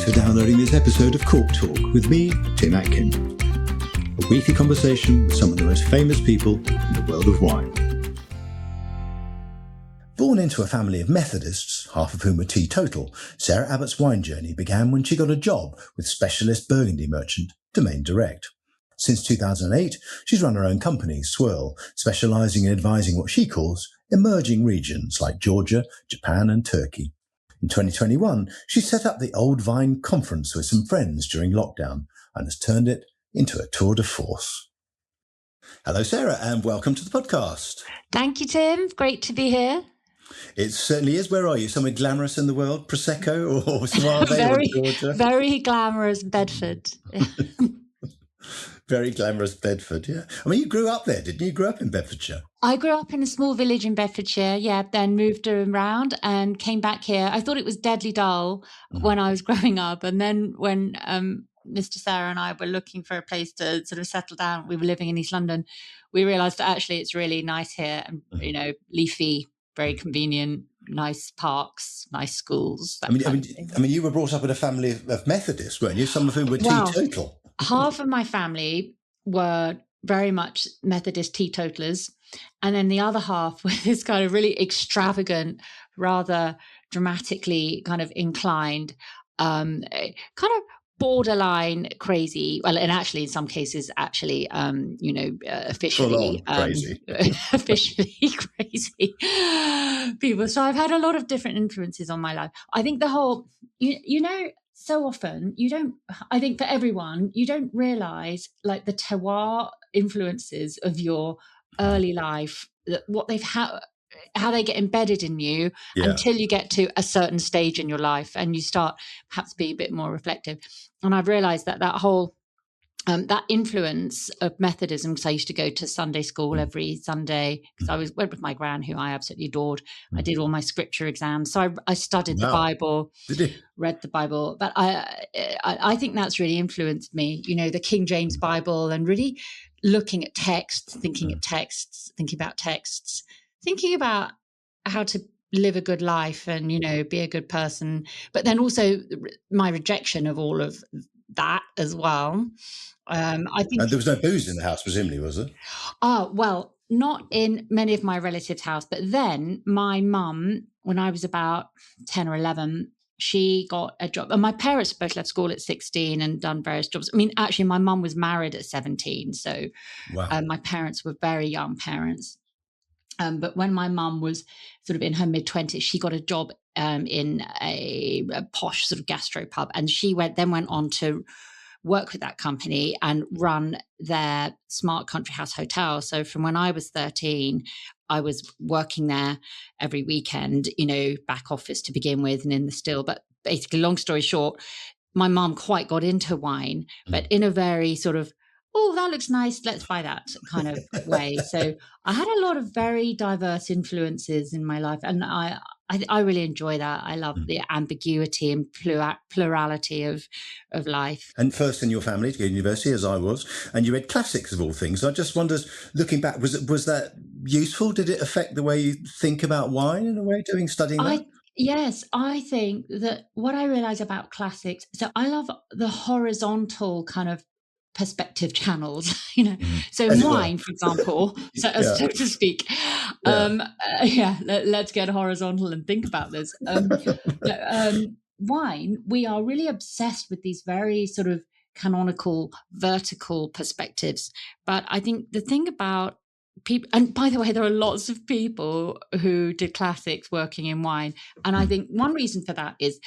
for downloading this episode of Cork Talk with me, Tim Atkin. A weekly conversation with some of the most famous people in the world of wine. Born into a family of Methodists, half of whom were teetotal, Sarah Abbott's wine journey began when she got a job with specialist Burgundy merchant Domaine Direct. Since 2008, she's run her own company, Swirl, specialising in advising what she calls emerging regions like Georgia, Japan and Turkey. In 2021, she set up the Old Vine Conference with some friends during lockdown and has turned it into a tour de force. Hello, Sarah, and welcome to the podcast. Thank you, Tim. Great to be here. It certainly is. Where are you? Somewhere glamorous in the world? Prosecco or Suave or Georgia? Very glamorous Bedford. Very glamorous Bedford, yeah. I mean, you grew up there, didn't you? You grew up in Bedfordshire. I grew up in a small village in Bedfordshire, then moved around and came back here. I thought it was deadly dull when I was growing up. And then when Mr. Sarah and I were looking for a place to sort of settle down, we were living in East London, we realised that actually it's really nice here and, leafy, very convenient, nice parks, nice schools. I mean, you were brought up in a family of Methodists, weren't you? Some of whom were teetotal. Half of my family were very much Methodist teetotalers. And then the other half was this kind of really extravagant, rather dramatically kind of inclined, kind of borderline crazy. Well, and actually in some cases, officially, crazy. officially crazy people. So I've had a lot of different influences on my life. I think the whole, so often I think for everyone, you don't realize like the terroir influences of your early life, what they've had, how they get embedded in you until you get to a certain stage in your life and you start perhaps be a bit more reflective. And I've realized that whole that influence of Methodism, because I used to go to Sunday school every Sunday, because I went with my gran, who I absolutely adored. I did all my scripture exams. So I studied the Bible, read the Bible. But I think that's really influenced me, the King James Bible, and really looking at texts, thinking about texts, thinking about how to live a good life and, be a good person. But then also my rejection of all of that as well. I think. And there was no booze in the house, presumably, was there? Oh, well, not in many of my relatives' house. But then my mum, when I was about 10 or 11, she got a job. And my parents both left school at 16 and done various jobs. I mean, actually, my mum was married at 17. So my parents were very young parents. But when my mum was sort of in her mid-20s, she got a job in a posh sort of gastro pub. And she went on to work with that company and run their smart country house hotel. So from when I was 13, I was working there every weekend, back office to begin with and in the still. But basically, long story short, my mum quite got into wine, but in a very sort of, oh, that looks nice, let's buy that kind of way. So I had a lot of very diverse influences in my life. And I really enjoy that. I love the ambiguity and plurality of life. And first in your family to go to university, as I was, and you read classics of all things. I just wondered, looking back, was that useful? Did it affect the way you think about wine in a way, studying that? Yes, I think that what I realize about classics, so I love the horizontal kind of perspective channels, so wine, for example, so to speak. Let's get horizontal and think about this. Wine, we are really obsessed with these very sort of canonical, vertical perspectives. But I think the thing about people, and by the way, there are lots of people who did classics working in wine. And I think one reason for that is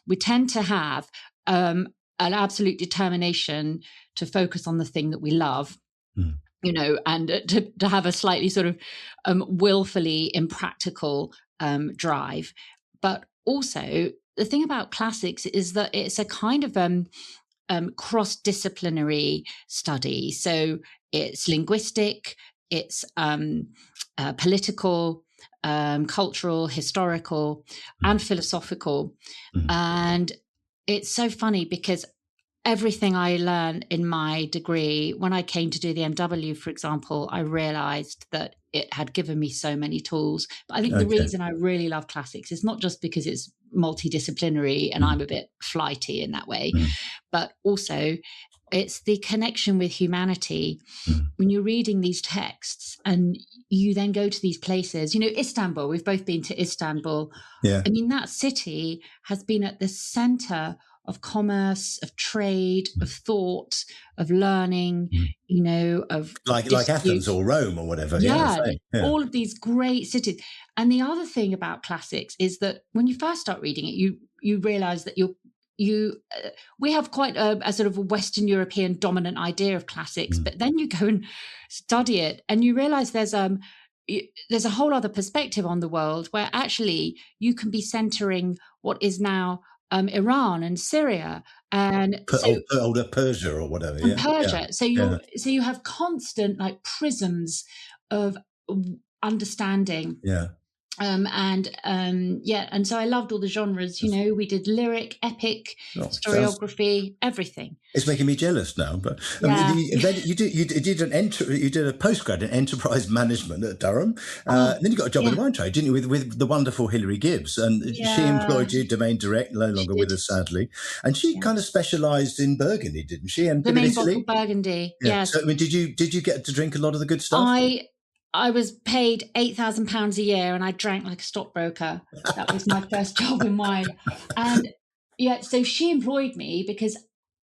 we tend to have an absolute determination to focus on the thing that we love, and to have a slightly sort of willfully impractical drive. But also the thing about classics is that it's a kind of cross-disciplinary study. So it's linguistic, it's political, cultural, historical, and philosophical. And it's so funny because everything I learned in my degree, when I came to do the MW, for example, I realized that it had given me so many tools. But I think the reason I really love classics is not just because it's multidisciplinary, and I'm a bit flighty in that way. But also it's the connection with humanity. When you're reading these texts and you then go to these places, Istanbul, we've both been to Istanbul. Yeah. I mean, that city has been at the center of commerce, of trade, of thought, of learning, of like Athens or Rome or whatever. Yeah, all of these great cities. And the other thing about classics is that when you first start reading it, you realize that we have quite a sort of a Western European dominant idea of classics, but then you go and study it and you realize there's a whole other perspective on the world where actually you can be centering what is now Iran and Syria and older Persia or whatever. And Persia. Yeah. So you have constant like prisms of understanding. Yeah. And so I loved all the genres. We did lyric, epic, historiography, everything. It's making me jealous now. But you did a postgrad in enterprise management at Durham. Then you got a job in the wine trade, didn't you, with the wonderful Hilary Gibbs, and she employed you, Domain Direct, no longer with us sadly, and she kind of specialised in Burgundy, didn't she? And the main bottle Burgundy. Yeah. Yes. So I mean, did you get to drink a lot of the good stuff? I was paid £8,000 a year and I drank like a stockbroker. That was my first job in wine. And so she employed me because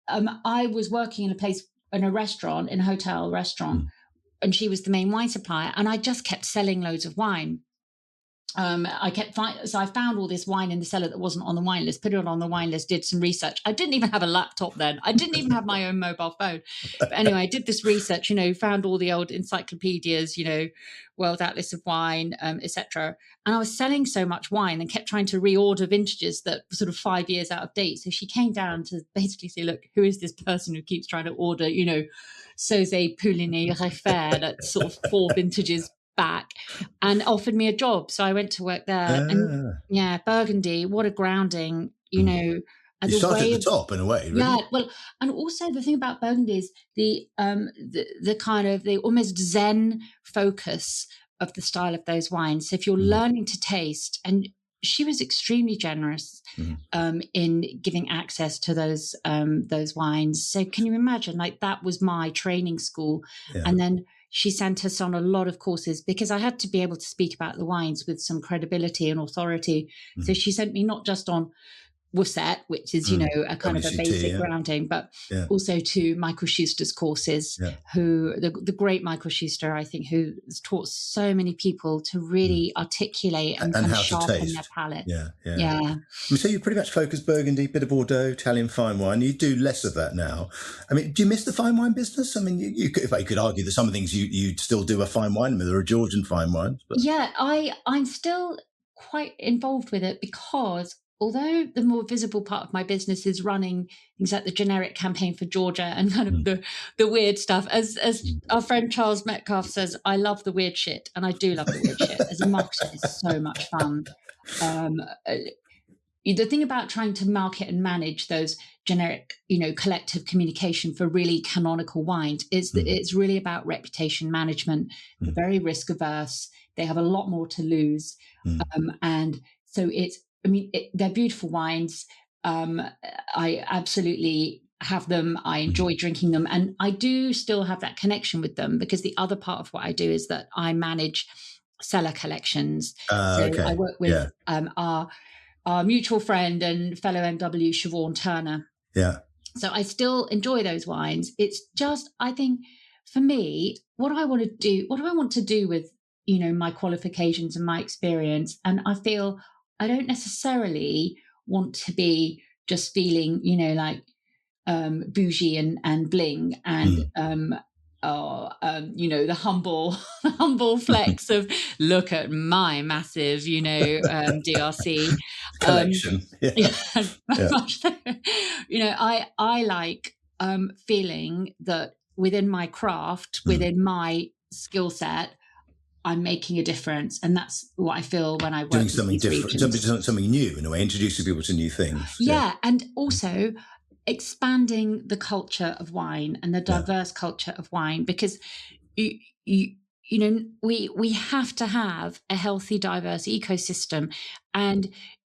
I was working in a restaurant, in a hotel restaurant, and she was the main wine supplier. And I just kept selling loads of wine. So I found all this wine in the cellar that wasn't on the wine list, put it on the wine list, did some research. I didn't even have a laptop then. I didn't even have my own mobile phone. But anyway, I did this research, found all the old encyclopedias, World Atlas of Wine, etc. And I was selling so much wine and kept trying to reorder vintages that were sort of 5 years out of date. So she came down to basically say, look, who is this person who keeps trying to order, Sauzet, Pouligny, Refer, that's sort of 4 vintages back, and offered me a job. So I went to work there. And Burgundy, what a grounding, You started at the top in a way, really. Yeah, well, and also the thing about Burgundy is the kind of the almost Zen focus of the style of those wines. So if you're learning to taste, and she was extremely generous in giving access to those wines. So can you imagine, like, that was my training school. And then she sent us on a lot of courses because I had to be able to speak about the wines with some credibility and authority. So she sent me not just on Worcet, which is, a kind WCT, of a basic grounding, but also to Michael Schuster's courses, who the great Michael Schuster, I think, who has taught so many people to really articulate and kind of sharpen their palate. Yeah. So you pretty much focus Burgundy, bit of Bordeaux, Italian fine wine. You do less of that now. I mean, do you miss the fine wine business? I mean, you could argue that some of the things you still do are fine wine, there are Georgian fine wines. But... Yeah, I'm still quite involved with it because although the more visible part of my business is running things like the generic campaign for Georgia and kind of the weird stuff, as our friend Charles Metcalf says, I love the weird shit, and I do love the weird shit. As a marketer, it's so much fun. The thing about trying to market and manage those generic, collective communication for really canonical wines is that it's really about reputation management. They're very risk averse. They have a lot more to lose, and so they're beautiful wines. I absolutely have them. I enjoy drinking them. And I do still have that connection with them because the other part of what I do is that I manage cellar collections. I work with our mutual friend and fellow MW, Siobhan Turner. Yeah. So I still enjoy those wines. It's just, I think, for me, what do I want to do with, my qualifications and my experience? And I feel I don't necessarily want to be just feeling, like bougie and bling and the humble flex of look at my massive, DRC collection. I like feeling that within my craft, within my skill set, I'm making a difference, and that's what I feel when I work doing something different, something new in a way, introducing people to new things. Yeah, and also expanding the culture of wine and the diverse culture of wine, because we have to have a healthy, diverse ecosystem, and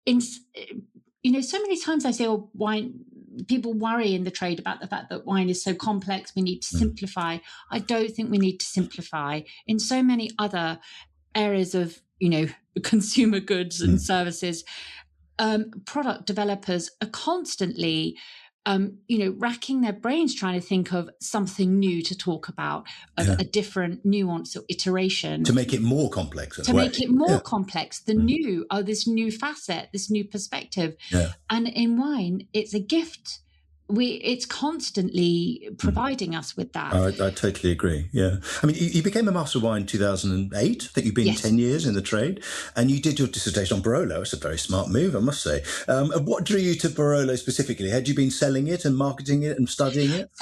so many times I say, oh, wine, people worry in the trade about the fact that wine is so complex, we need to simplify. I don't think we need to simplify. In so many other areas of, consumer goods and services, product developers are constantly racking their brains trying to think of something new to talk about, of a different nuance or iteration. To make it more complex. Make it more complex, this new facet, this new perspective. Yeah. And in wine, it's a gift. It's constantly providing us with that. I totally agree. Yeah. I mean, you became a Master of Wine in 2008. I think you've been 10 years in the trade, and you did your dissertation on Barolo. It's a very smart move, I must say. What drew you to Barolo specifically? Had you been selling it and marketing it and studying it?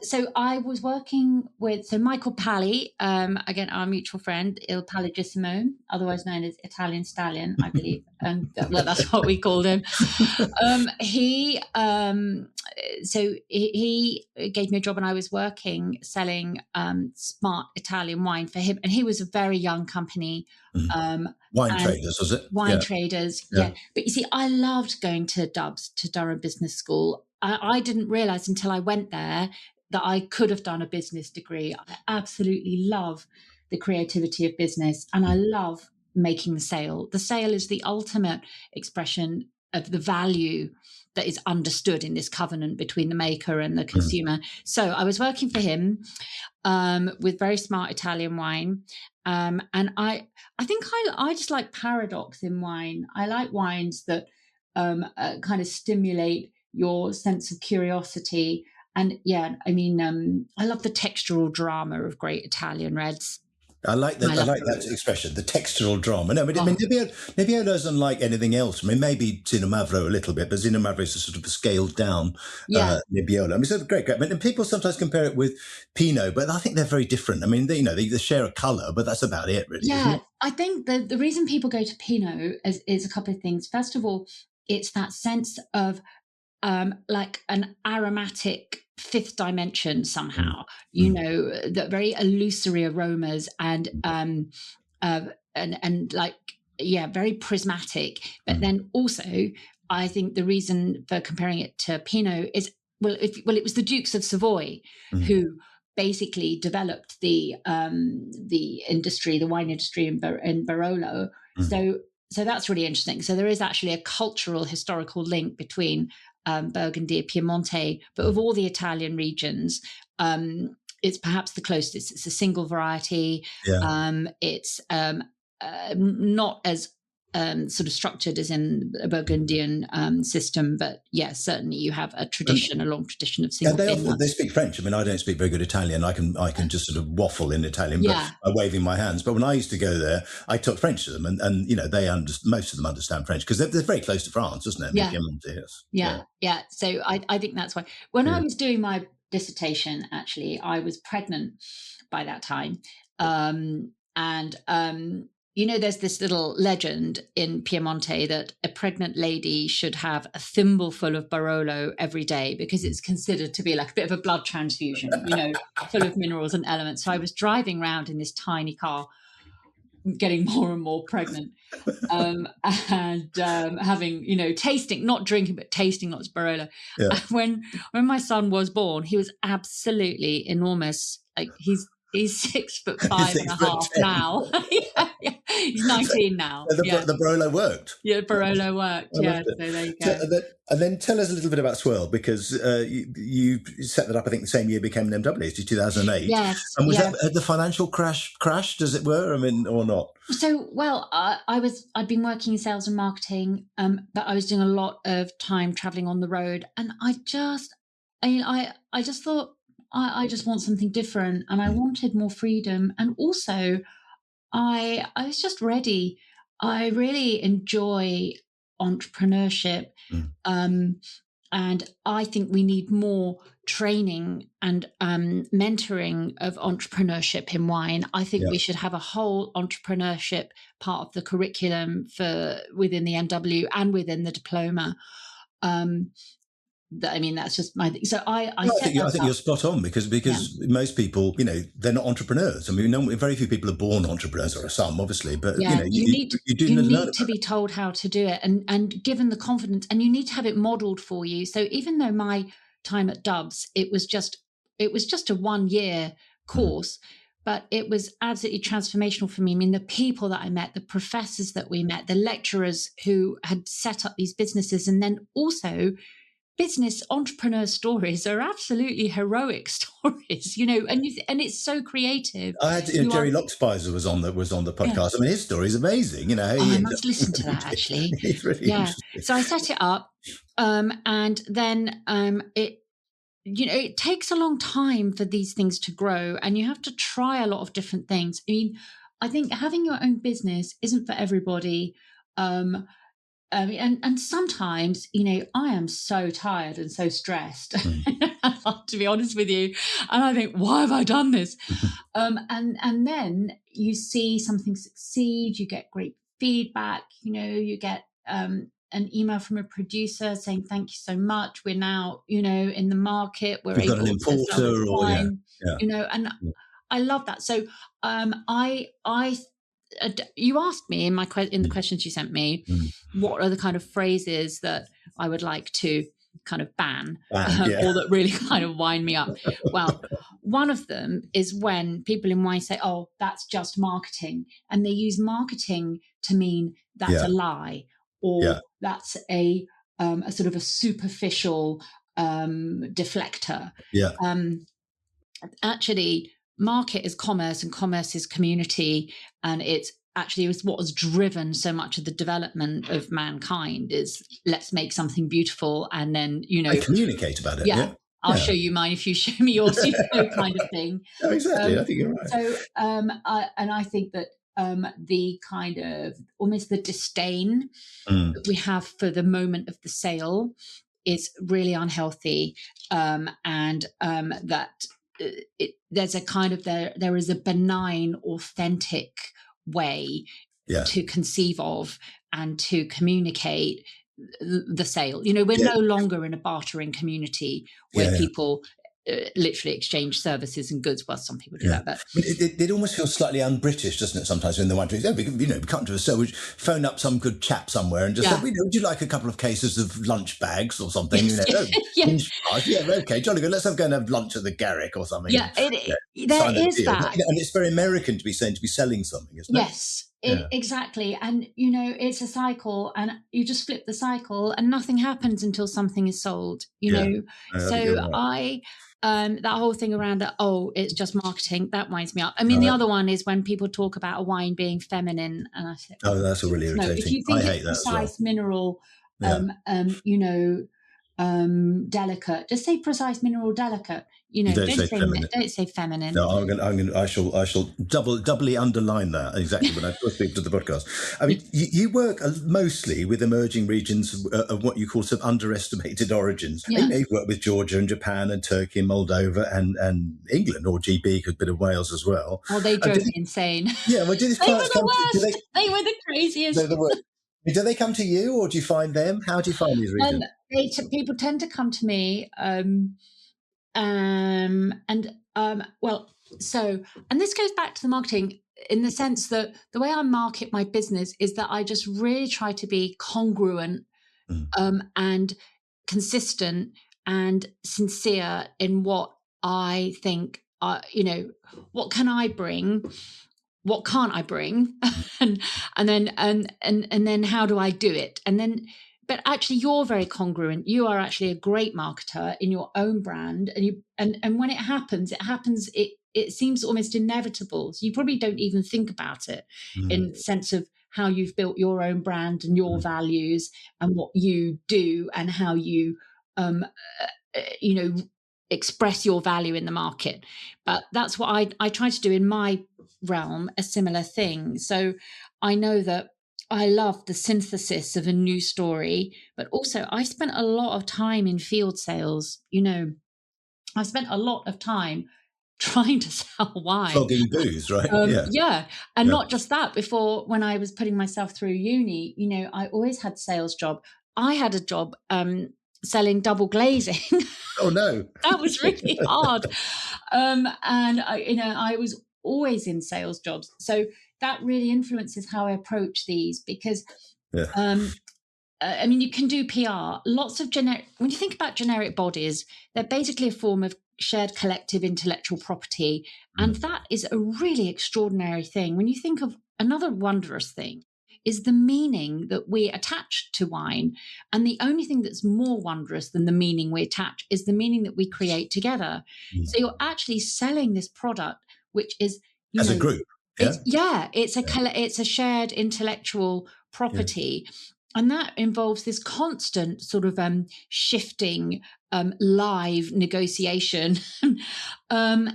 So I was working with Michael Pali, again, our mutual friend, Il Pallegissimo, otherwise known as Italian Stallion, I believe. That's what we called him. He gave me a job, and I was selling smart Italian wine for him. And he was a very young company. Wine traders, was it? Wine traders, yeah. But you see, I loved going to Dubs, to Durham Business School. I didn't realise until I went there that I could have done a business degree. I absolutely love the creativity of business, and I love making the sale. The sale is the ultimate expression of the value that is understood in this covenant between the maker and the consumer. So I was working for him with very smart Italian wine. And I think I just like paradox in wine. I like wines that kind of stimulate your sense of curiosity. And I love the textural drama of great Italian reds. I like that expression, the textural drama. No, but I mean, Nebbiolo isn't like anything else. I mean, maybe Zinamavro a little bit, but Zinamavro is a sort of a scaled down Nebbiolo. I mean, it's great. And people sometimes compare it with Pinot, but I think they're very different. I mean, they share a colour, but that's about it, really. Yeah, I think the reason people go to Pinot is a couple of things. First of all, it's that sense of like an aromatic fifth dimension somehow, the very illusory aromas and very prismatic. But then also, I think the reason for comparing it to Pinot is, it was the Dukes of Savoy who basically developed the industry, the wine industry in Barolo. So that's really interesting. So there is actually a cultural, historical link between Burgundy, Piemonte, but of all the Italian regions, it's perhaps the closest. It's a single variety. It's not as sort of structured as in a Burgundian system, but certainly you have a long tradition of single. They speak French. I mean, I don't speak very good Italian. I can just sort of waffle in Italian, but by waving my hands. But when I used to go there, I taught French to them, and most of them understand French because they're very close to France, isn't it? Yeah. So I think that's why. When I was doing my dissertation, actually, I was pregnant by that time, there's this little legend in Piemonte that a pregnant lady should have a thimbleful of Barolo every day because it's considered to be like a bit of a blood transfusion, full of minerals and elements. So I was driving around in this tiny car, getting more and more pregnant, and having, tasting, not drinking, but tasting lots of Barolo. Yeah. When my son was born, he was absolutely enormous. Like he's 6'5.5" now. He's 19 now. The Barolo worked. Yeah, Barolo worked. So there you go. And then tell us a little bit about Swirl, because you set that up, I think the same year became an MW, 2008. Yes. And was that the financial crash, as it were? I mean, or not? So, I'd been working in sales and marketing, but I was doing a lot of time traveling on the road. And I just thought, I just want something different, and I wanted more freedom. And also, I was just ready. I really enjoy entrepreneurship. And I think we need more training and mentoring of entrepreneurship in wine. I think we should have a whole entrepreneurship part of the curriculum within the MW and within the diploma. that's just my thing. So I think you're spot on because most people, they're not entrepreneurs. I mean, very few people are born entrepreneurs, or some, obviously, but you need to be told how to do it and given the confidence, and you need to have it modeled for you. So even though my time at Doves, it was just a 1-year course, but it was absolutely transformational for me. I mean, the people that I met, the professors that we met, the lecturers who had set up these businesses, and then also business entrepreneur stories are absolutely heroic stories, and it's so creative. I had Jerry Lockspizer was on the podcast. Yeah. I mean, his story is amazing. I must listen to that actually. It's really interesting. So I set it up, and then it takes a long time for these things to grow, and you have to try a lot of different things. I mean, I think having your own business isn't for everybody. And sometimes, I am so tired and so stressed, to be honest with you. And I think, why have I done this? And then you see something succeed, you get great feedback, you get an email from a producer saying, thank you so much. We're now, in the market. We've got an importer and I love that. So you asked me in the questions you sent me, what are the kind of phrases that I would like to kind of ban or that really kind of wind me up. Well, one of them is when people in wine say, oh, that's just marketing. And they use marketing to mean that's a lie, or that's a sort of a superficial deflector. Yeah. Actually, market is commerce and commerce is community, and it's actually what has driven so much of the development of mankind is let's make something beautiful and then and communicate about it. I'll show you mine if you show me yours, kind of thing. Oh, exactly. I think you're right. So I think that the kind of almost the disdain that we have for the moment of the sale is really unhealthy, and that there's a kind of there is a benign, authentic way to conceive of and to communicate the sale. We're no longer in a bartering community where people literally exchange services and goods. Well, some people do that, but it almost feels slightly un-British, doesn't it? Sometimes when the wine drinks, we come to a sale, we phone up some good chap somewhere and just say, would you like a couple of cases of lunch bags or something? Okay, jolly good. Let's go and have lunch at the Garrick or something. There is that, and it's very American to be selling something, isn't it? Yes. Exactly. And, it's a cycle, and you just flip the cycle and nothing happens until something is sold, that whole thing around that, it's just marketing, that winds me up. I mean, the other one is when people talk about a wine being feminine, and I say, that's really irritating. If you think it's precise mineral, delicate, just say precise mineral delicate. Don't say feminine. No, I shall doubly underline that exactly when I first speak to the podcast. I mean, you work mostly with emerging regions of what you call some underestimated origins. Yeah. You've worked with Georgia and Japan and Turkey and Moldova and England, or GB, a bit of Wales as well. Oh, they drove me insane. Yeah, well, do these they were the worst. They were the craziest. They're the worst. Do they come to you, or do you find them? How do you find these regions? People tend to come to me. And this goes back to the marketing in the sense that the way I market my business is that I just really try to be congruent and consistent and sincere in what I think, what can I bring? What can't I bring? and then how do I do it? But actually, you're very congruent. You are actually a great marketer in your own brand, and when it happens. It seems almost inevitable. So you probably don't even think about it in the sense of how you've built your own brand and your values and what you do and how you, express your value in the market. But that's what I try to do in my realm, a similar thing. So I know that I love the synthesis of a new story, but also I spent a lot of time in field sales. I spent a lot of time trying to sell wine. Flogging booze, right? And not just that. Before, when I was putting myself through uni, I always had a sales job. I had a job selling double glazing. Oh no, that was really hard. And I was always in sales jobs, so that really influences how I approach these because. yeah. I mean, you can do PR. Lots of generic. When you think about generic bodies, they're basically a form of shared collective intellectual property, and that is a really extraordinary thing. When you think of another wondrous thing, is the meaning that we attach to wine, and the only thing that's more wondrous than the meaning we attach is the meaning that we create together. So you're actually selling this product, which is As a group. It's a shared intellectual property. Yeah. And that involves this constant sort of shifting, live negotiation. But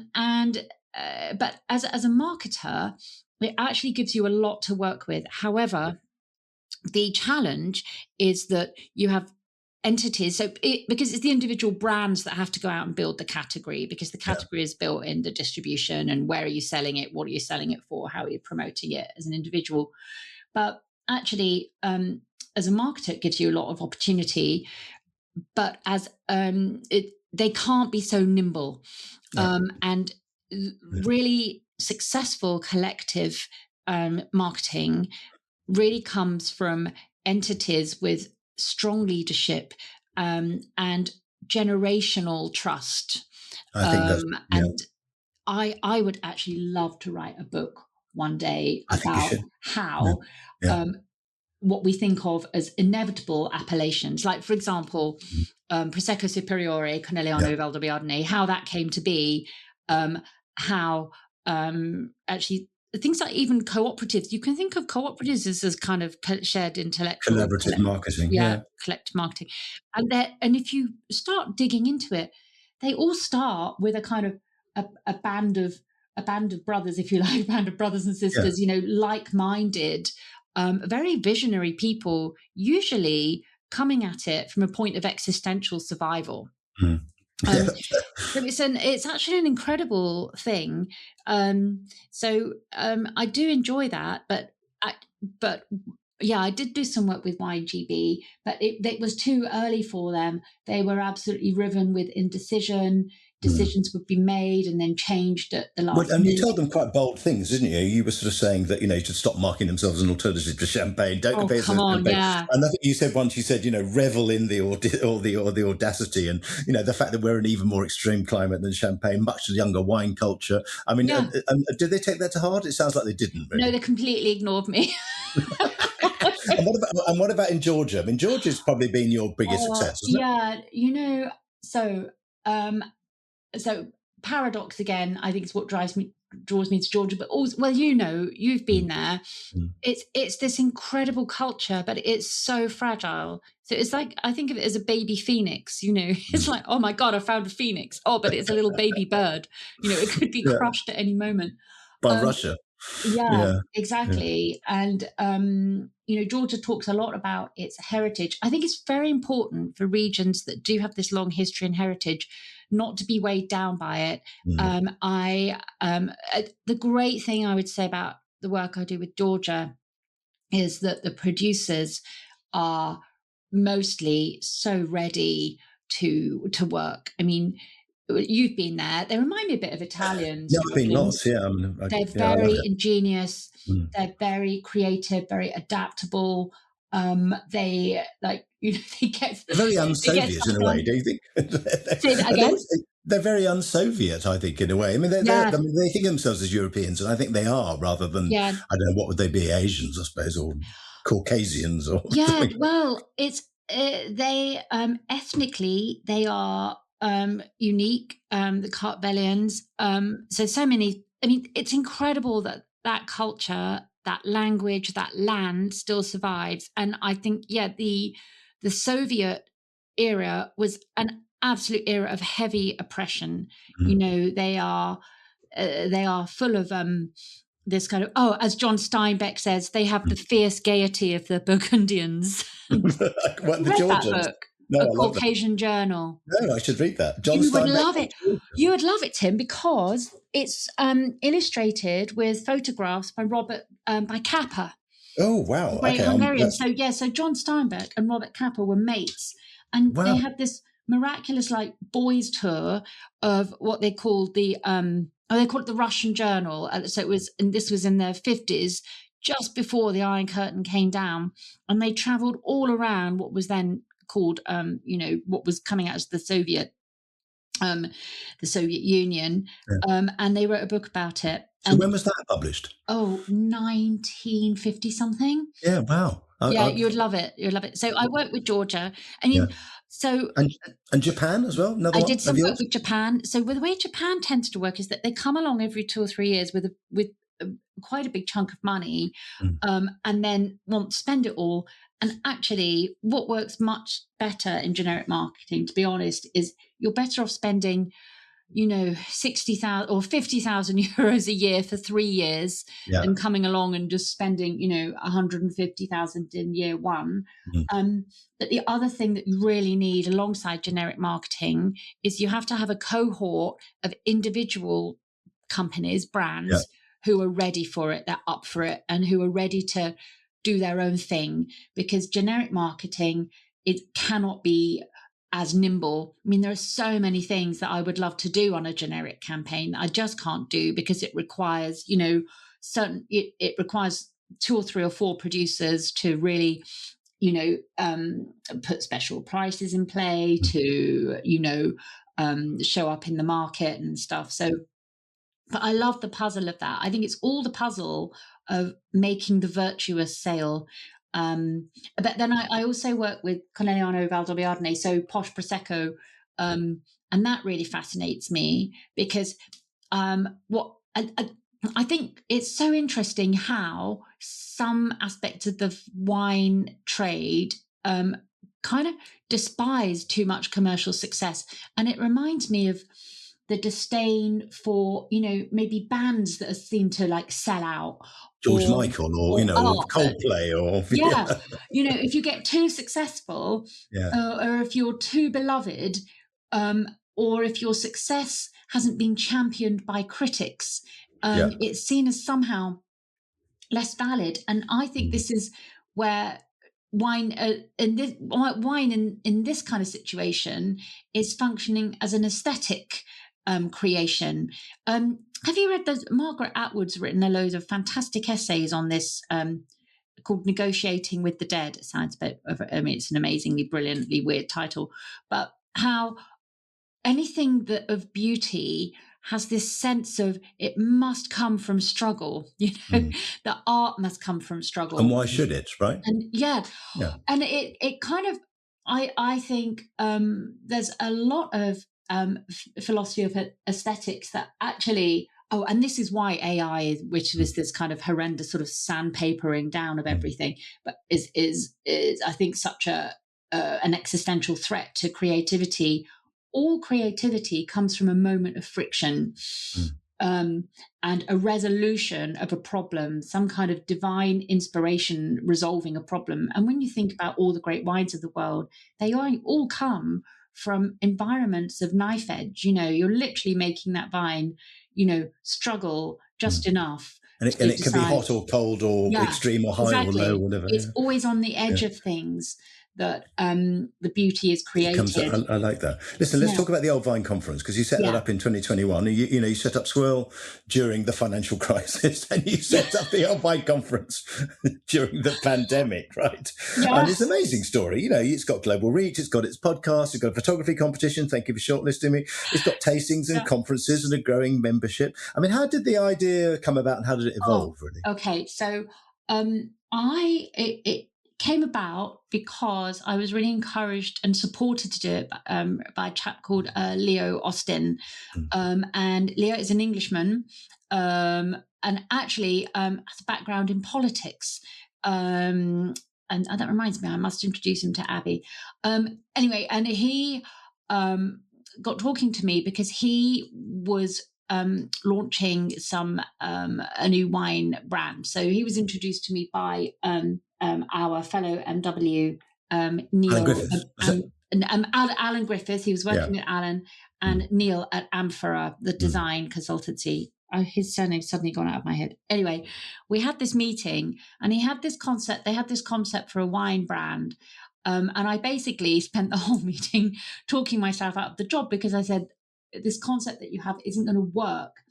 as a marketer, it actually gives you a lot to work with. However, the challenge is that you have entities. Because it's the individual brands that have to go out and build the category, because the category is built in the distribution and where are you selling it? What are you selling it for? How are you promoting it as an individual? But actually, as a marketer, it gives you a lot of opportunity, but as they can't be so nimble. And really successful collective marketing really comes from entities with strong leadership and generational trust. I think that's, and I would actually love to write a book one day about how what we think of as inevitable appellations, like, for example, Prosecco Superiore, Conegliano Valdobbiadene, how that came to be, how actually things like even cooperatives, you can think of cooperatives as kind of shared intellectual. Collaborative marketing. Collective marketing. And if you start digging into it, they all start with a kind of a band of brothers, if you like, a band of brothers and sisters, like-minded, very visionary people, usually coming at it from a point of existential survival. It's actually an incredible thing. So I do enjoy that, but I did do some work with YGB, but it was too early for them. They were absolutely riven with indecision. Decisions would be made and then changed at the last minute. And you told them quite bold things, didn't you? You were sort of saying that, you should stop marking themselves as an alternative to champagne. Don't compare yourself to champagne. Yeah. And I think you said once, revel in the audacity and, the fact that we're an even more extreme climate than champagne, much younger wine culture. I mean, did they take that to heart? It sounds like they didn't. Really. No, they completely ignored me. And what about in Georgia? I mean, Georgia's probably been your biggest success, isn't it? So paradox again, I think is what draws me to Georgia. But also, you've been there. It's this incredible culture, but it's so fragile. So it's like, I think of it as a baby phoenix. It's like, oh my God, I found a phoenix. Oh, but it's a little baby bird. It could be crushed at any moment by Russia. Yeah, exactly. And, Georgia talks a lot about its heritage. I think it's very important for regions that do have this long history and heritage not to be weighed down by it. The great thing I would say about the work I do with Georgia is that the producers are mostly so ready to work. I mean, you've been there. They remind me a bit of Italians. Yeah, I've been lots. Yeah, they're very ingenious. They're very creative, very adaptable. They get very un-Soviet in a way. Do you think? Say that again. They're very un-Soviet, I think, in a way. I mean, they think of themselves as Europeans, and I think they are, rather than I don't know, what would they be? Asians, I suppose, or Caucasians, or something. Well, it's they ethnically they are unique. The Kartvelians. So many. I mean, it's incredible that culture, that language, that land still survives. And I think, the Soviet era was an absolute era of heavy oppression. They are full of this kind of, as John Steinbeck says, they have the fierce gaiety of the Burgundians. The Georgians. That book. No, A Caucasian Journal. No, I should read that. John Steinbeck would love it. You would love it, Tim, because it's illustrated with photographs by by Capa. Oh wow! Great Hungarian. So John Steinbeck and Robert Capa were mates, And Wow. they had this miraculous like boys tour of what they called they called it the Russian Journal. So it was, and this was in their 50s, just before the Iron Curtain came down, and they travelled all around what was then called, what was coming out as the Soviet Union, and they wrote a book about it. So when was that published? 1950 something. Yeah, wow. You'd love it. You'd love it. So I worked with Georgia. I mean, so and Japan as well. Another I one did some of work yours? with Japan. So the way Japan tends to work is that they come along every 2 or 3 years with quite a big chunk of money, and then want to spend it all. And actually, what works much better in generic marketing, to be honest, is you're better off spending, 60,000 or 50,000 euros a year for 3 years than coming along and just spending, 150,000 in year one. But the other thing that you really need alongside generic marketing is you have to have a cohort of individual companies, brands who are ready for it, they're up for it, and who are ready to do their own thing, because generic marketing, it cannot be as nimble. I mean, there are so many things that I would love to do on a generic campaign that I just can't do, because it requires, it requires 2 or 3 or 4 producers to really, put special prices in play, to, show up in the market and stuff. So, but I love the puzzle of that. I think it's all the puzzle of making the virtuous sale. But then I also work with Conegliano Valdobbiadene, so posh Prosecco, and that really fascinates me, because I think it's so interesting how some aspects of the wine trade kind of despise too much commercial success. And it reminds me of the disdain for, maybe bands that seem to like sell out. George Michael or Coldplay or... if you get too successful, or if you're too beloved, or if your success hasn't been championed by critics, it's seen as somehow less valid. And I think this is where wine in this kind of situation is functioning as an aesthetic creation. Have you read those? Margaret Atwood's written a load of fantastic essays on this, called Negotiating with the Dead. It sounds it's an amazingly brilliantly weird title, but how anything that of beauty has this sense of it must come from struggle, the art must come from struggle. And why should it, right? And and it kind of, I think there's a lot of philosophy of aesthetics that actually, and this is why AI, which is this kind of horrendous sort of sandpapering down of everything, but is I think such an existential threat to creativity. All creativity comes from a moment of friction, and a resolution of a problem, some kind of divine inspiration resolving a problem. And when you think about all the great wines of the world, they all come from environments of knife edge. You're literally making that vine, struggle just enough. And it can be hot or cold or extreme or high or low, or whatever. It's always on the edge of things that the beauty is created. I like that. Listen, let's talk about the Old Vine Conference, because you set that up in 2021. You set up Swirl during the financial crisis, and you set up the Old Vine Conference during the pandemic, right? Yes. And it's an amazing story. It's got global reach, it's got its podcast, it's got a photography competition. Thank you for shortlisting me. It's got tastings and conferences and a growing membership. I mean, how did the idea come about, and how did it evolve, really? Okay, so it came about because I was really encouraged and supported to do it by a chap called Leo Austin. And Leo is an Englishman, and actually has a background in politics. And that reminds me, I must introduce him to Abby. Anyway, and he got talking to me because he was launching a new wine brand. So he was introduced to me by our fellow MW, Neil. Alan Griffiths. Alan Griffiths. He was working with Alan, and Neil at Amphora, the design consultancy. His surname's suddenly gone out of my head. Anyway, we had this meeting, and he had this concept. They had this concept for a wine brand, And I basically spent the whole meeting talking myself out of the job, because I said, this concept that you have isn't going to work,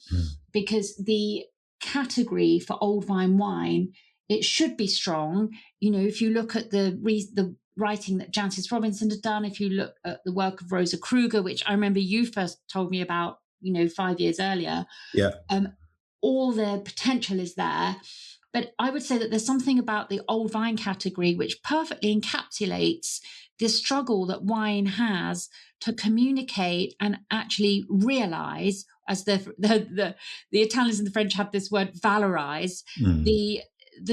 because the category for old vine wine, it should be strong. You know, if you look at the writing that Jancis Robinson had done, if you look at the work of Rosa Kruger, which I remember you first told me about, 5 years earlier, all the potential is there. But I would say that there's something about the old vine category which perfectly encapsulates the struggle that wine has to communicate and actually realize, as the Italians and the French have this word, valorize, the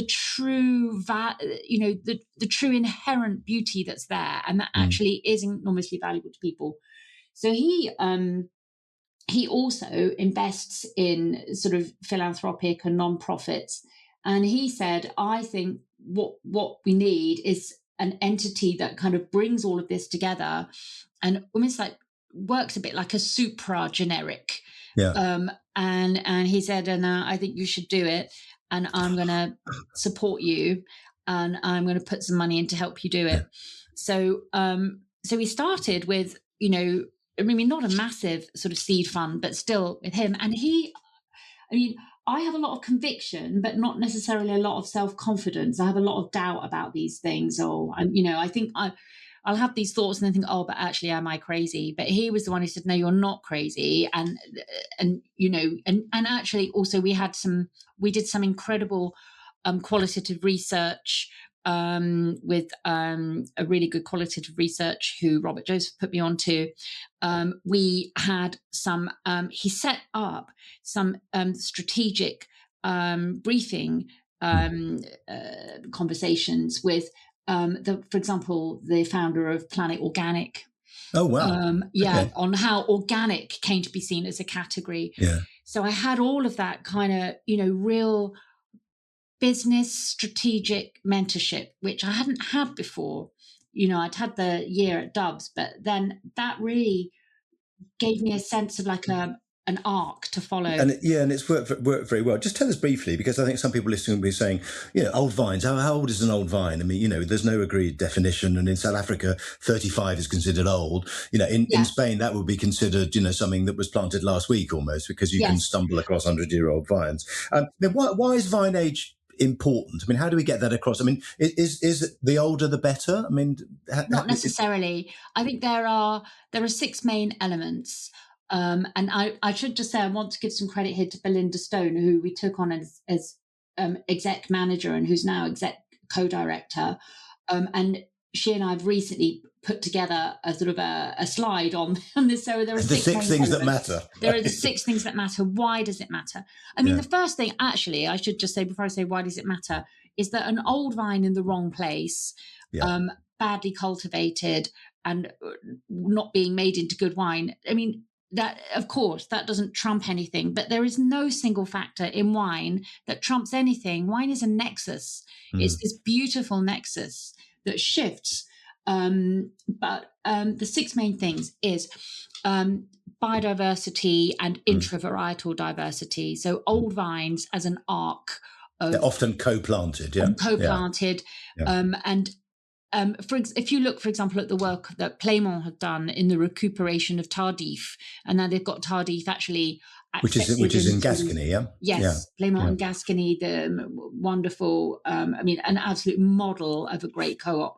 true the true inherent beauty that's there, and that actually is enormously valuable to people. So he also invests in sort of philanthropic and non-profits. And he said, I think what we need is an entity that kind of brings all of this together and almost like works a bit like a supra generic. And he said, and I think you should do it. And I'm going to support you, and I'm going to put some money in to help you do it. So we started with, not a massive sort of seed fund, but still with him. And I have a lot of conviction, but not necessarily a lot of self-confidence. I have a lot of doubt about these things. Or, I think I'll have these thoughts and then think, oh, but actually, am I crazy? But he was the one who said, no, you're not crazy. And actually also we did some incredible qualitative research with a really good qualitative research who Robert Joseph put me on to. We had some, he set up some strategic briefing conversations with for example, the founder of Planet Organic. Oh, wow. On how organic came to be seen as a category. So I had all of that kind of, real business strategic mentorship, which I hadn't had before. I'd had the year at Dubs, but then that really gave me a sense of like an arc to follow. And it's worked very well. Just tell us briefly, because I think some people listening will be saying, old vines, how old is an old vine? I mean, there's no agreed definition. And in South Africa, 35 is considered old. In Spain, that would be considered, something that was planted last week almost, because you can stumble across 100-year-old vines. Why is vine age important? I mean, how do we get that across? I mean, is the older the better? I mean, not necessarily. I think there are 6 main elements. And I should just say, I want to give some credit here to Belinda Stone, who we took on as exec manager and who's now exec co-director. And she and I have recently put together a sort of a slide on this. So there are the 6 things that matter. There are the 6 things that matter. Why does it matter? I mean, the first thing, actually, I should just say before I say why does it matter, is that an old vine in the wrong place, badly cultivated and not being made into good wine. I mean, that, of course, that doesn't trump anything, but there is no single factor in wine that trumps anything. Wine is a nexus. It's this beautiful nexus that shifts. But the 6 main things is biodiversity and intravarietal diversity. So old vines as an arc. They're often co-planted, Co-planted. If you look, for example, at the work that Clément had done in the recuperation of Tardif, and now they've got Tardif actually, which is in Gascony, Clément in Gascony, the wonderful, an absolute model of a great co-op.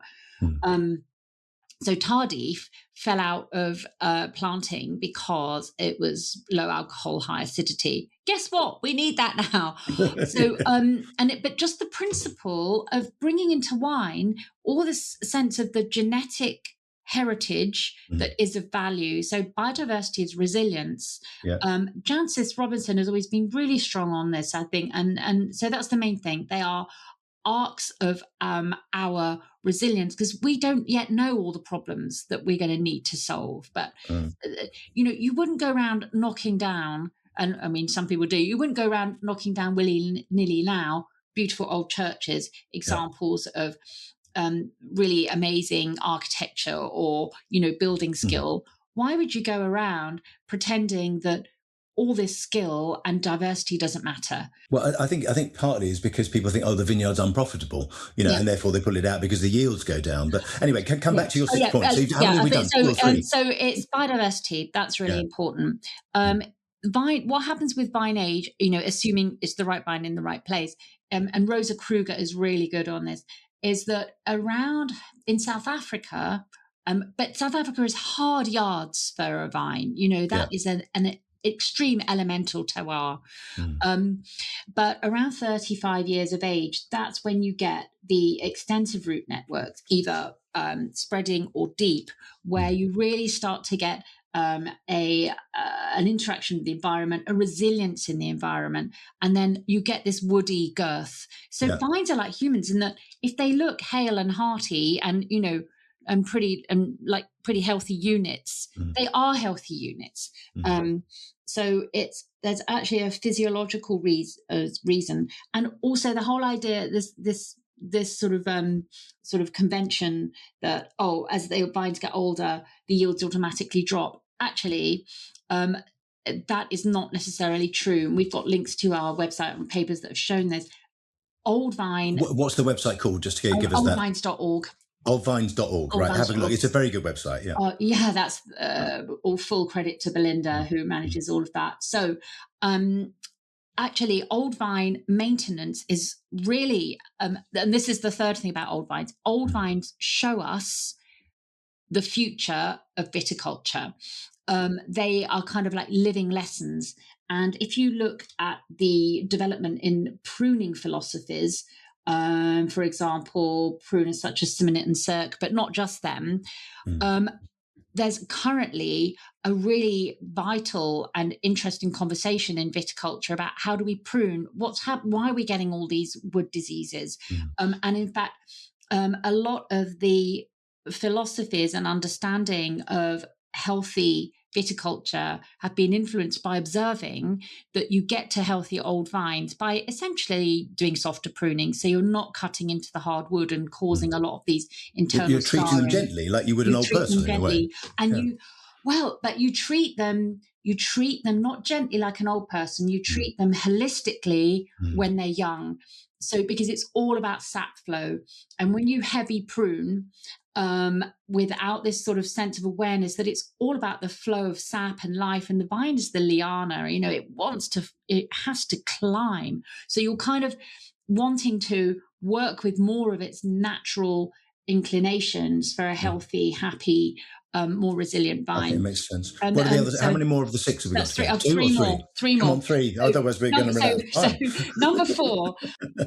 So Tardif fell out of planting because it was low alcohol, high acidity. Guess what? We need that now. So, but just the principle of bringing into wine all this sense of the genetic heritage that is of value. So biodiversity is resilience. Jancis Robinson has always been really strong on this, I think, and so that's the main thing. They are arcs of our resilience, because we don't yet know all the problems that we're going to need to solve. But you wouldn't go around knocking down, and I mean some people do, you wouldn't go around knocking down willy-nilly now beautiful old churches, examples of really amazing architecture or building skill. Why would you go around pretending that all this skill and diversity doesn't matter. Well, I think partly is because people think, the vineyard's unprofitable, and therefore they pull it out because the yields go down. But anyway, come back to your 6 points. So how many have we done? 2 or 3? So it's biodiversity. That's really important. Vine. What happens with vine age? Assuming it's the right vine in the right place. And Rosa Kruger is really good on this. Is that around in South Africa? But South Africa is hard yards for a vine. That is an extreme elemental terroir. But around 35 years of age, that's when you get the extensive root networks, either spreading or deep, where you really start to get an interaction with the environment, a resilience in the environment, and then you get this woody girth. So vines are like humans in that if they look hale and hearty and and pretty healthy units, they are healthy units. So there's actually a physiological reason, and also the whole idea this sort of convention that as the vines get older, the yields automatically drop. Actually, that is not necessarily true. And we've got links to our website and papers that have shown this. Old vine. What's the website called? Just to give us that. Oldvines.org. Oldvines.org, right? Have a look. It's a very good website. Yeah. That's all full credit to Belinda, who manages all of that. So, actually, old vine maintenance is really, and this is the third thing about old vines. Old vines show us the future of viticulture. They are kind of like living lessons. And if you look at the development in pruning philosophies, for example, pruners such as Simonette and Cirque, but not just them, there's currently a really vital and interesting conversation in viticulture about how do we prune, why are we getting all these wood diseases? And in fact, a lot of the philosophies and understanding of healthy viticulture have been influenced by observing that you get to healthy old vines by essentially doing softer pruning. So you're not cutting into the hard wood and causing a lot of these internal You're treating them gently, like you would an old person in a way. And but you treat them not gently like an old person. You treat them holistically when they're young. So because it's all about sap flow. And when you heavy prune, without this sort of sense of awareness that it's all about the flow of sap and life, and the vine is the liana, it has to climb. So you're kind of wanting to work with more of its natural inclinations for a healthy, happy, more resilient vine. Okay, makes sense. What are the others? How many more of the 6 have we got? Three more. Come on, 3. Otherwise we're going to run out. So number 4,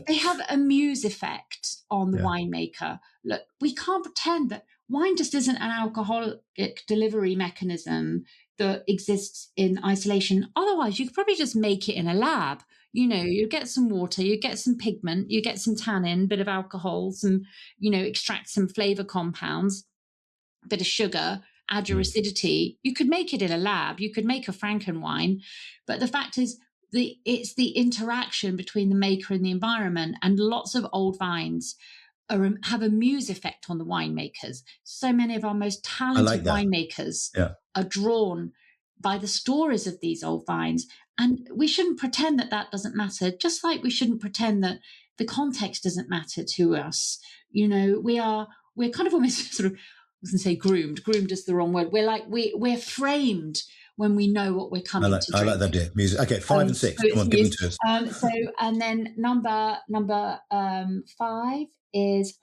they have a muse effect on the winemaker. Look, we can't pretend that wine just isn't an alcoholic delivery mechanism that exists in isolation. Otherwise, you could probably just make it in a lab. You get some water, you get some pigment, you get some tannin, bit of alcohol, some, extract some flavor compounds, bit of sugar, add your acidity. You could make it in a lab. You could make a Franken wine. But the fact is, it's the interaction between the maker and the environment. And lots of old vines have a muse effect on the winemakers. So many of our most talented winemakers are drawn by the stories of these old vines. And we shouldn't pretend that doesn't matter, just like we shouldn't pretend that the context doesn't matter to us. We're kind of almost sort of, I was going to say groomed. Groomed is the wrong word. We're framed when we know what we're coming to drink. I like that idea. Music. Okay, 5 and 6. Come on, give them to us. And then number 5 is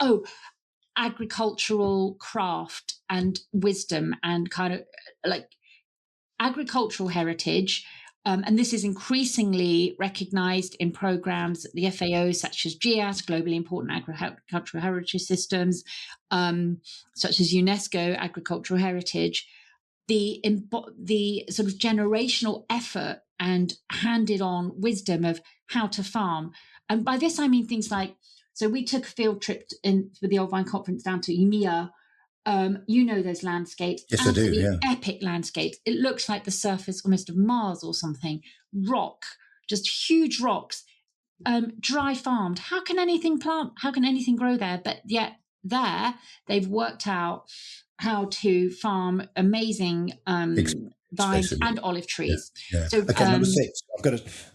agricultural craft and wisdom and kind of like agricultural heritage. And this is increasingly recognised in programmes at the FAO, such as GIAS, Globally Important Agricultural Heritage Systems, such as UNESCO Agricultural Heritage. The sort of generational effort and handed-on wisdom of how to farm. And by this, I mean things like, so we took a field trip for the Old Vine Conference down to EMEA. Those landscapes. Yes, I do, yeah. Epic landscapes. It looks like the surface almost of Mars or something. Rock, just huge rocks, dry farmed. How can anything grow there? But yet there, they've worked out how to farm amazing vines Especially. and olive trees. Yeah. So Okay, number 6. I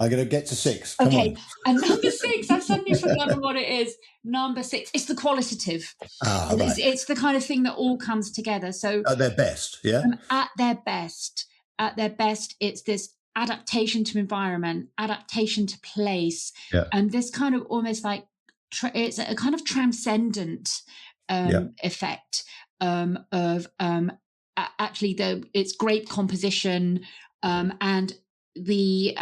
got to get to 6. Come okay, on. and number 6, I've suddenly forgotten what it is. Number 6, it's the qualitative. Right. It's the kind of thing that all comes together. So At their best, yeah? At their best, it's this adaptation to environment, adaptation to place, and this kind of almost like it's a kind of transcendent effect of actually its grape composition, and the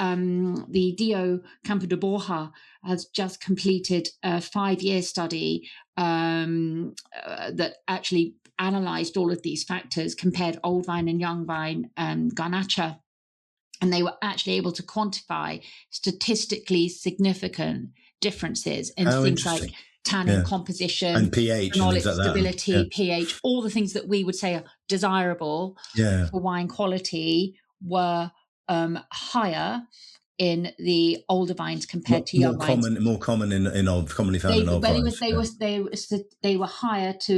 Dio Campo de Borja has just completed a 5-year study that actually analysed all of these factors, compared old vine and young vine garnacha, and they were actually able to quantify statistically significant differences in things like tannin composition and pH, phenolic and stability, pH, all the things that we would say are desirable for wine quality were higher in the older vines compared to young vines. Commonly found in old vines. They were higher at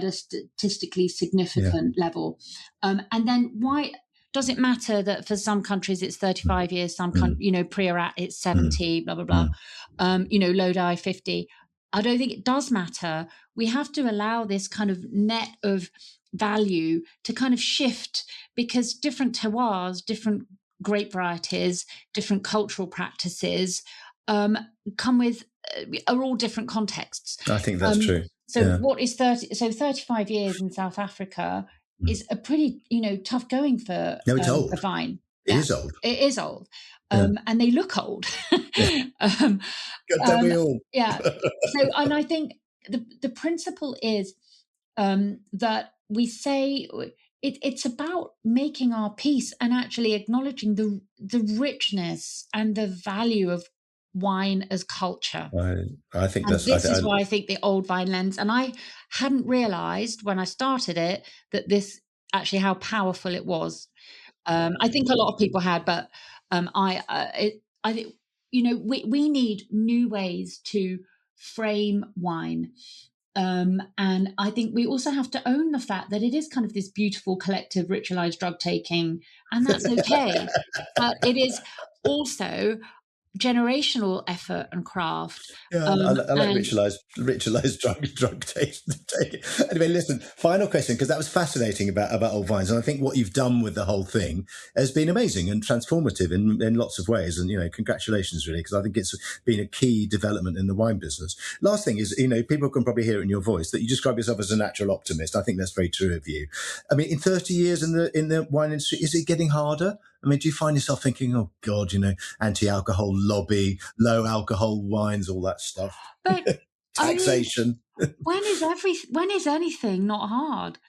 a statistically significant level. And then why does it matter that for some countries it's 35 years, some Priorat it's 70, blah, blah, blah, Lodi 50. I don't think it does matter. We have to allow this kind of net of value to kind of shift, because different terroirs, different grape varieties, different cultural practices come with are all different contexts. I think that's true. So what is 35 years in South Africa is a pretty tough going for a vine. It is old. It is old. And they look old. So, and I think the principle is that we say it's about making our peace and actually acknowledging the richness and the value of wine as culture. I think this is why I think the old vine lens, and I hadn't realized when I started it that this actually how powerful it was. I think a lot of people had, but I think we need new ways to frame wine. And I think we also have to own the fact that it is kind of this beautiful collective ritualized drug taking, and that's okay. But it is also generational effort and craft. I like ritualized drug taking. Anyway, listen, final question, because that was fascinating about old vines, and I think what you've done with the whole thing has been amazing and transformative in lots of ways, and congratulations really, because I think it's been a key development in the wine business. Last thing is, people can probably hear it in your voice that you describe yourself as a natural optimist. I think that's very true of you. I mean, in 30 years in the wine industry, is it getting harder? I mean, do you find yourself thinking, oh God, anti-alcohol lobby, low alcohol wines, all that stuff? But taxation. When is anything not hard?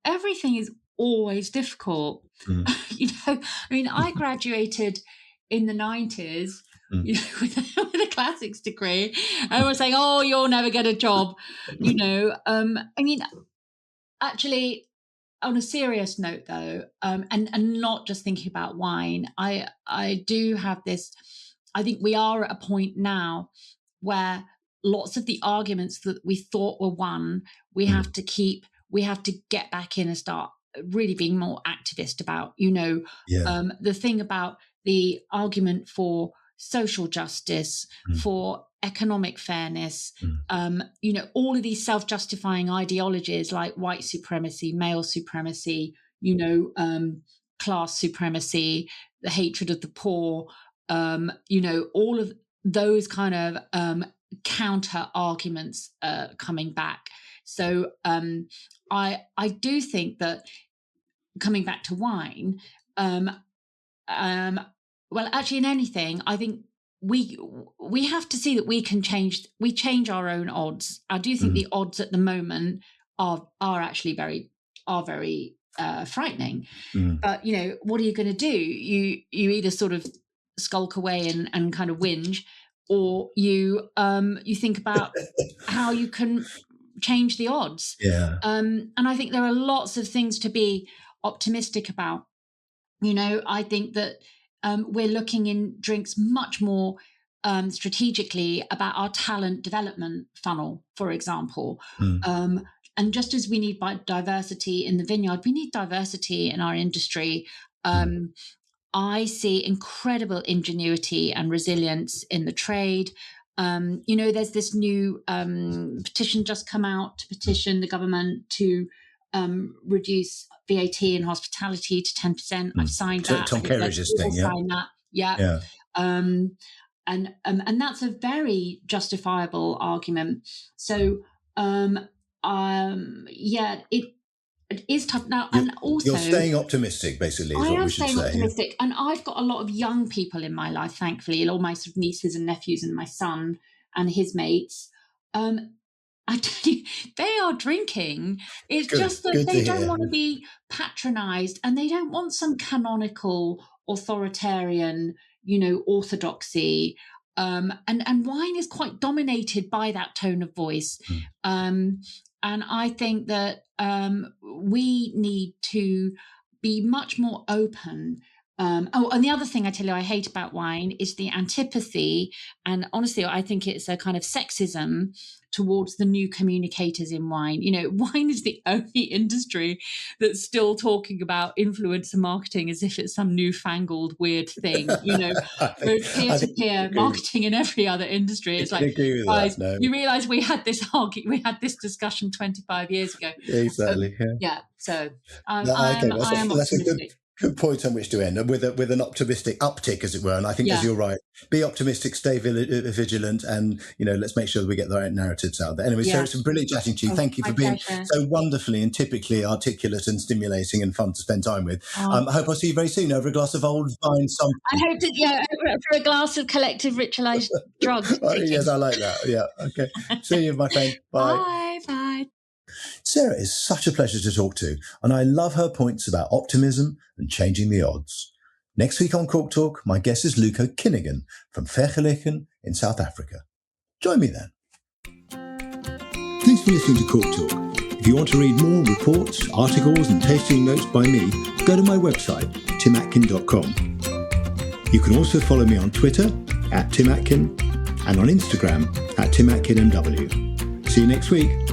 Everything is always difficult. I graduated in the 90s, with a classics degree. I was saying, oh, you'll never get a job. Actually, on a serious note, though, and not just thinking about wine, I do have this. I think we are at a point now where lots of the arguments that we thought were won, we have to get back in and start really being more activist about. The thing about the argument for social justice, for economic fairness, all of these self-justifying ideologies like white supremacy, male supremacy, class supremacy, the hatred of the poor, all of those kind of counter arguments coming back. So I do think that, coming back to wine, well, actually in anything, I think we have to see that we change our own odds. I do think the odds at the moment are actually very frightening. But what are you going to do? You either sort of skulk away and kind of whinge, or you think about how you can change the odds. And I think there are lots of things to be optimistic about. I think that we're looking in drinks much more strategically about our talent development funnel, for example. just as we need diversity in the vineyard, we need diversity in our industry. I see incredible ingenuity and resilience in the trade. There's this new petition just come out to petition the government to reduce VAT in hospitality to 10%. I've signed that. Tom Kerridge's thing, yeah. Signed that. Yeah. And that's a very justifiable argument. So, it is tough now. And also, you're staying optimistic, basically, is what we should say. I am staying optimistic. Yeah. And I've got a lot of young people in my life, thankfully, all my sort of nieces and nephews and my son and his mates. I tell you, they are drinking. It's just that they don't want to be patronised, and they don't want some canonical, authoritarian, orthodoxy. And wine is quite dominated by that tone of voice. And I think that we need to be much more open. And the other thing I tell you I hate about wine is the antipathy. And honestly, I think it's a kind of sexism towards the new communicators in wine. Wine is the only industry that's still talking about influencer marketing as if it's some newfangled weird thing. Peer-to-peer marketing in every other industry. It's like, guys, you realise we had this discussion 25 years ago. Exactly. So I am optimistic. Good point on which to end, with an optimistic uptick, as it were. And I think, as you're right, be optimistic, stay vigilant, and let's make sure that we get the right narratives out there. Anyway, Sarah, it's been brilliant chatting to you. Thank you for being so wonderfully and typically articulate and stimulating and fun to spend time with. I hope I'll see you very soon over a glass of old vine. I hope that, for a glass of collective ritualised drugs. Yes, I like that. Yeah, okay. See you, my friend. Bye. Bye. Sarah is such a pleasure to talk to, and I love her points about optimism and changing the odds. Next week on Cork Talk, my guest is Luca Kinnigan from Vergeleken in South Africa. Join me then. Thanks for listening to Cork Talk. If you want to read more reports, articles and tasting notes by me, go to my website, timatkin.com. You can also follow me on Twitter @TimAtkin and on Instagram @TimAtkinMW. See you next week.